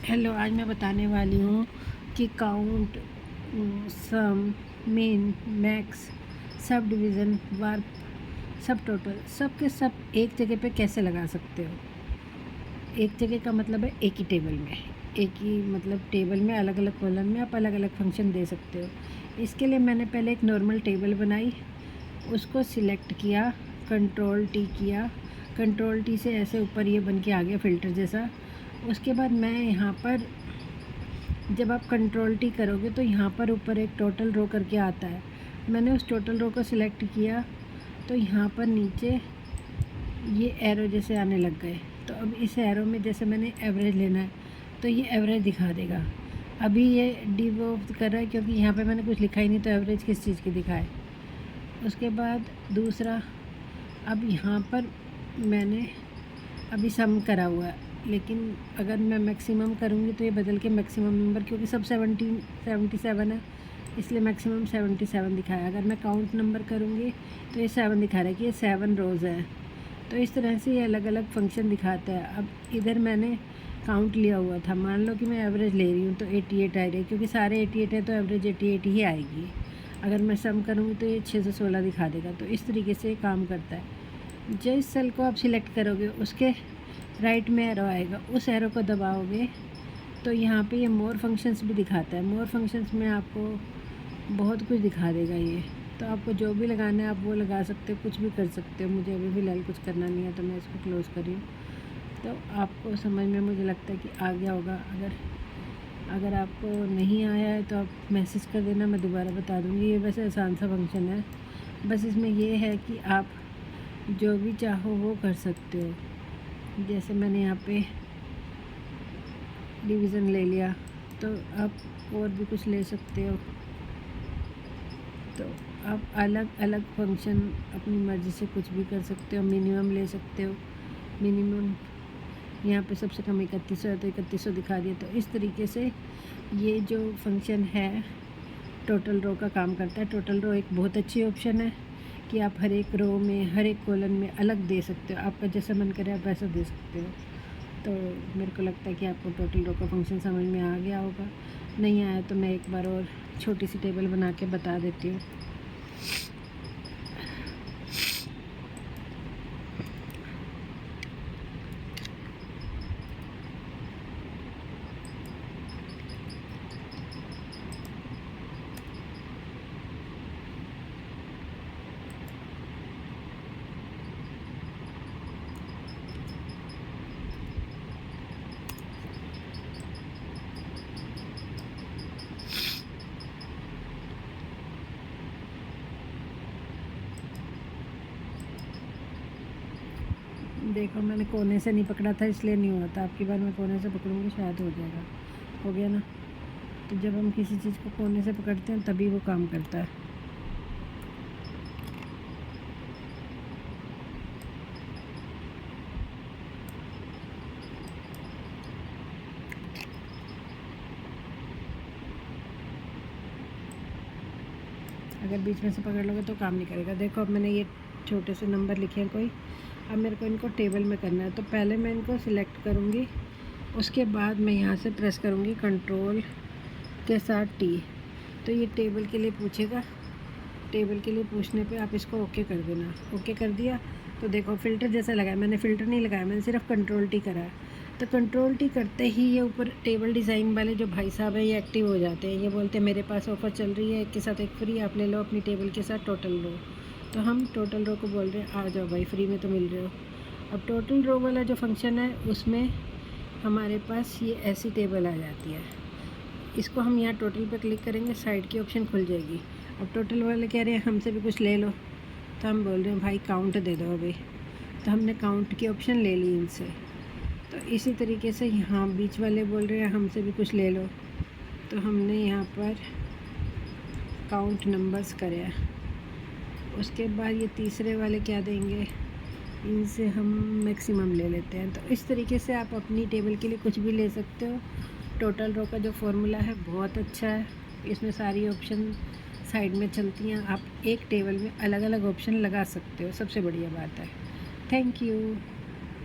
Hello, आज मैं बताने वाली हूँ कि काउंट, सम, मीन, मैक्स, सब डिवीज़न, वर्ग, सब टोटल, सब के सब एक जगह पे कैसे लगा सकते हो। एक जगह का मतलब है एक ही टेबल में, एक ही मतलब टेबल में अलग अलग कॉलम में आप अलग अलग फंक्शन दे सकते हो। इसके लिए मैंने पहले एक नॉर्मल टेबल बनाई, उसको सिलेक्ट किया, कंट्रोल टी किया, कंट्रोल टी से ऐसे ऊपर ये बन के आ गया फ़िल्टर जैसा। उसके बाद मैं यहाँ पर, जब आप कंट्रोल टी करोगे तो यहाँ पर ऊपर एक टोटल रो करके आता है। मैंने उस टोटल रो को सिलेक्ट किया तो यहाँ पर नीचे ये एरो जैसे आने लग गए। तो अब इस एरो में जैसे मैंने एवरेज लेना है तो ये एवरेज दिखा देगा। अभी ये डिवो कर रहा है क्योंकि यहाँ पे मैंने कुछ लिखा ही नहीं, तो एवरेज किस चीज़ की दिखाए। उसके बाद दूसरा, अब यहाँ पर मैंने अभी सम करा हुआ है, लेकिन अगर मैं मैक्सिमम करूँगी तो ये बदल के मैक्सिमम नंबर, क्योंकि सब 77 है इसलिए मैक्सिमम 77 दिखाया। अगर मैं काउंट नंबर करूँगी तो ये 7 दिखा रहा है कि ये 7 रोज़ है। तो इस तरह से ये अलग अलग फंक्शन दिखाता है। अब इधर मैंने काउंट लिया हुआ था, मान लो कि मैं एवरेज ले रही हूँ तो 88 आ रही है, क्योंकि सारे 88 है तो एवरेज 88 ही आएगी। अगर मैं सम करूँगी तो ये 6 से 16 दिखा देगा। तो इस तरीके से ये काम करता है। जिस सेल को आप सिलेक्ट करोगे उसके राइट में एरो आएगा, उस एरो को दबाओगे तो यहाँ पे ये मोर फंक्शंस भी दिखाता है। मोर फंक्शंस में आपको बहुत कुछ दिखा देगा ये। तो आपको जो भी लगाना है आप वो लगा सकते हो, कुछ भी कर सकते हो। मुझे अभी फ़िलहाल कुछ करना नहीं है तो मैं इसको क्लोज़ कर रही हूँ। तो आपको समझ में मुझे लगता है कि आ गया होगा। अगर आपको नहीं आया है तो आप मैसेज कर देना, मैं दोबारा बता दूँगी। ये वैसे आसान सा फंक्शन है, बस इसमें ये है कि आप जो भी चाहो वो कर सकते हो। जैसे मैंने यहाँ पे डिवीज़न ले लिया तो आप और भी कुछ ले सकते हो। तो आप अलग अलग फंक्शन अपनी मर्ज़ी से कुछ भी कर सकते हो। मिनिमम ले सकते हो, मिनिमम यहाँ पे सबसे कम 3100 है तो 3100 दिखा दिया। तो इस तरीके से ये जो फंक्शन है टोटल रो का काम करता है। टोटल रो एक बहुत अच्छी ऑप्शन है कि आप हर एक रो में, हर एक कॉलम में अलग दे सकते हो। आपका जैसा मन करे आप वैसा दे सकते हो। तो मेरे को लगता है कि आपको टोटल रो का फंक्शन समझ में आ गया होगा। नहीं आया तो मैं एक बार और छोटी सी टेबल बना के बता देती हूँ। देखो, मैंने कोने से नहीं पकड़ा था इसलिए नहीं हुआ था। आपकी बार मैं कोने से पकड़ूंगी शायद हो जाएगा। हो गया ना। तो जब हम किसी चीज़ को कोने से पकड़ते हैं तभी वो काम करता है। अगर बीच में से पकड़ लोगे तो काम नहीं करेगा। देखो, अब मैंने ये छोटे से नंबर लिखे हैं कोई। अब मेरे को इनको टेबल में करना है, तो पहले मैं इनको सिलेक्ट करूँगी, उसके बाद मैं यहाँ से प्रेस करूँगी कंट्रोल के साथ टी। तो ये टेबल के लिए पूछेगा। टेबल के लिए पूछने पे आप इसको ओके कर देना। ओके कर दिया तो देखो फ़िल्टर जैसा लगाया। मैंने फ़िल्टर नहीं लगाया, मैंने सिर्फ कंट्रोल टी करा है। तो कंट्रोल टी करते ही ये ऊपर टेबल डिज़ाइन वाले जो भाई साहब हैं ये एक्टिव हो जाते हैं। ये बोलते हैं मेरे पास ऑफ़र चल रही है, एक के साथ एक फ्री, आप ले लो अपनी टेबल के साथ टोटल रो। तो हम टोटल रो को बोल रहे हैं आ जाओ भाई, फ्री में तो मिल रहे हो। अब टोटल रो वाला जो फंक्शन है उसमें हमारे पास ये ऐसी टेबल आ जाती है। इसको हम यहाँ टोटल पे क्लिक करेंगे, साइड की ऑप्शन खुल जाएगी। अब टोटल वाले कह रहे हैं हमसे भी कुछ ले लो, तो हम बोल रहे हैं भाई काउंट दे दो अभी। तो हमने काउंट की ऑप्शन ले ली इनसे। तो इसी तरीके से यहाँ बीच वाले बोल रहे हैं हमसे भी कुछ ले लो, तो हमने यहाँ पर काउंट नंबर्स करे हैं। उसके बाद ये तीसरे वाले क्या देंगे, इनसे हम मैक्सिमम ले लेते हैं। तो इस तरीके से आप अपनी टेबल के लिए कुछ भी ले सकते हो। टोटल रो का जो फॉर्मूला है बहुत अच्छा है, इसमें सारी ऑप्शन साइड में चलती हैं। आप एक टेबल में अलग अलग ऑप्शन लगा सकते हो, सबसे बढ़िया बात है। Thank you.